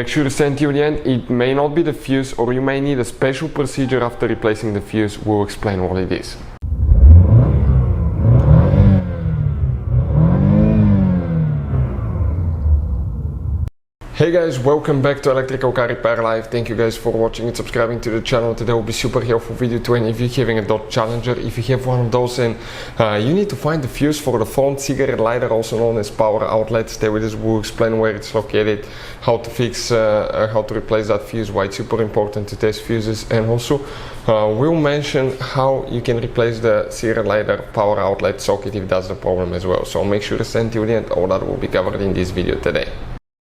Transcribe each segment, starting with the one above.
make sure to stay till the end. It may not be the fuse, or you may need a special procedure after replacing the fuse. We'll explain what it is. Hey guys, welcome back to Electrical Car Repair Live. Thank you guys for watching and subscribing to the channel. Today will be super helpful video too, and if you're having a Dodge Challenger, if you have one of those and you need to find the fuse for the front cigarette lighter, also known as power outlet, stay with us. We'll explain where it's located, how to fix, how to replace that fuse, why it's super important to test fuses, and also we'll mention how you can replace the cigarette lighter power outlet socket if that's the problem as well. So make sure to stay until the end. All that will be covered in this video today.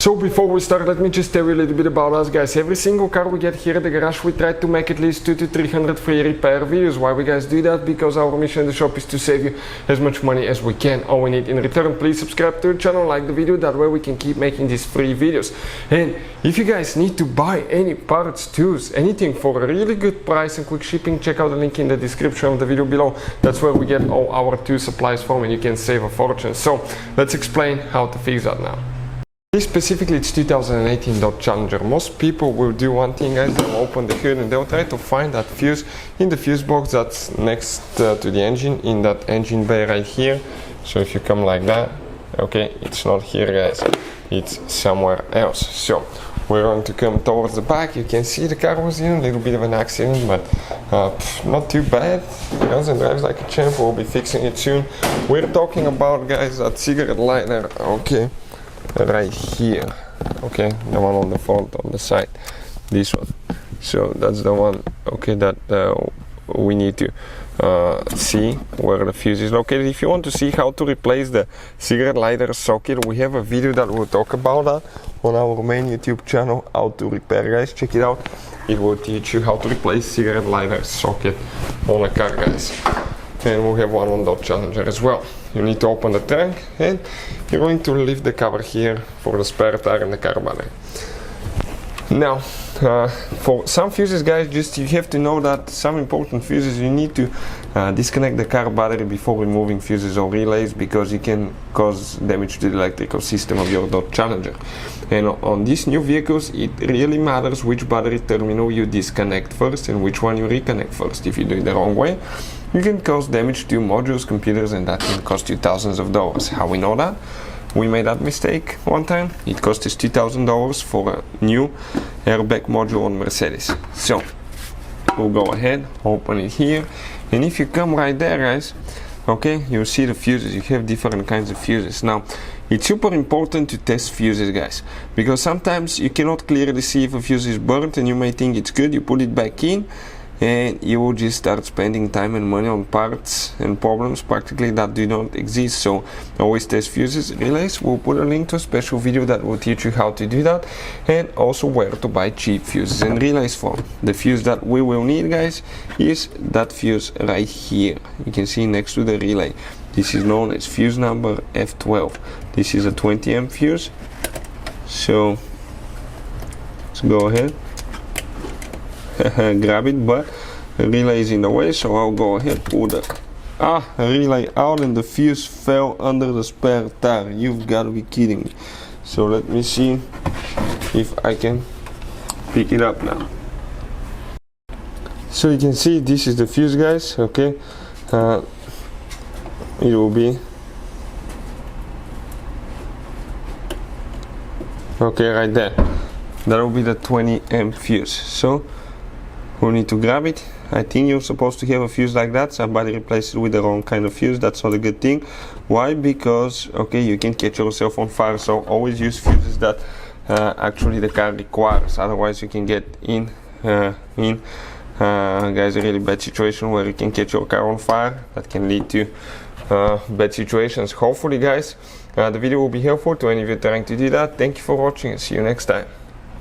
So before we start, let me just tell you a little bit about us, guys. Every single car we get here at the garage, we try to make at least 200 to 300 free repair videos. Why we guys do that? Because our mission in the shop is to save you as much money as we can. All we need in return, please subscribe to the channel, like the video, that way we can keep making these free videos. And if you guys need to buy any parts, tools, anything for a really good price and quick shipping, check out the link in the description of the video below. That's where we get all our tool supplies from, and you can save a fortune. So let's explain how to fix that now. This specifically, it's 2018 Dodge Challenger. Most people will do one thing, guys. They'll open the hood and they'll try to find that fuse in the fuse box that's next to the engine, in that engine bay right here. So if you come like that, okay, it's not here, guys, it's somewhere else. So we're going to come towards the back. You can see the car was in a little bit of an accident, but not too bad. It runs and drives like a champ. We'll be fixing it soon. We're talking about, guys, that cigarette lighter, okay, right here, okay, the one on the front, on the side, this one. So that's the one, okay, that we need to see where the fuse is located. If you want to see how to replace the cigarette lighter socket, we have a video that will talk about that on our main YouTube channel, How to Repair, guys. Check it out. It will teach you how to replace cigarette lighter socket on a car, guys. And we'll have one on Dodge Challenger as well. You need to open the trunk and you're going to lift the cover here for the spare tire and the car battery. Now, for some fuses, guys, just you have to know that some important fuses you need to disconnect the car battery before removing fuses or relays, because it can cause damage to the electrical system of your Dodge Challenger. And on these new vehicles, it really matters which battery terminal you disconnect first and which one you reconnect first. If you do it the wrong way, you can cause damage to modules, computers, and that can cost you thousands of dollars. How we know that? We made that mistake one time. It cost us $2,000 for a new airbag module on Mercedes. So we'll go ahead, open it here, and if you come right there, guys, okay, you'll see the fuses. You have different kinds of fuses. Now, it's super important to test fuses, guys, because sometimes you cannot clearly see if a fuse is burnt and you may think it's good. You put it back in and you will just start spending time and money on parts and problems practically that do not exist. So always test fuses. Relays, we'll put a link to a special video that will teach you how to do that, and also where to buy cheap fuses and relays from. The fuse that we will need, guys, is that fuse right here. You can see next to the relay. This is known as fuse number F12. This is a 20 amp fuse. So let's go ahead. Grab it, but the relay is in the way, so I'll go ahead, pull the relay out, and the fuse fell under the spare tire. You've got to be kidding me. So let me see if I can pick it up now. So you can see this is the fuse, guys, okay. It will be okay right there. That will be the 20 amp fuse. So we need to grab it. I think you're supposed to have a fuse like that. Somebody replaced it with the wrong kind of fuse. That's not a good thing. Why? Because, okay, you can catch yourself on fire. So always use fuses that actually the car requires. Otherwise you can get in guys, a really bad situation where you can catch your car on fire. That can lead to bad situations. Hopefully, guys, the video will be helpful to any of you trying to do that. Thank you for watching and see you next time.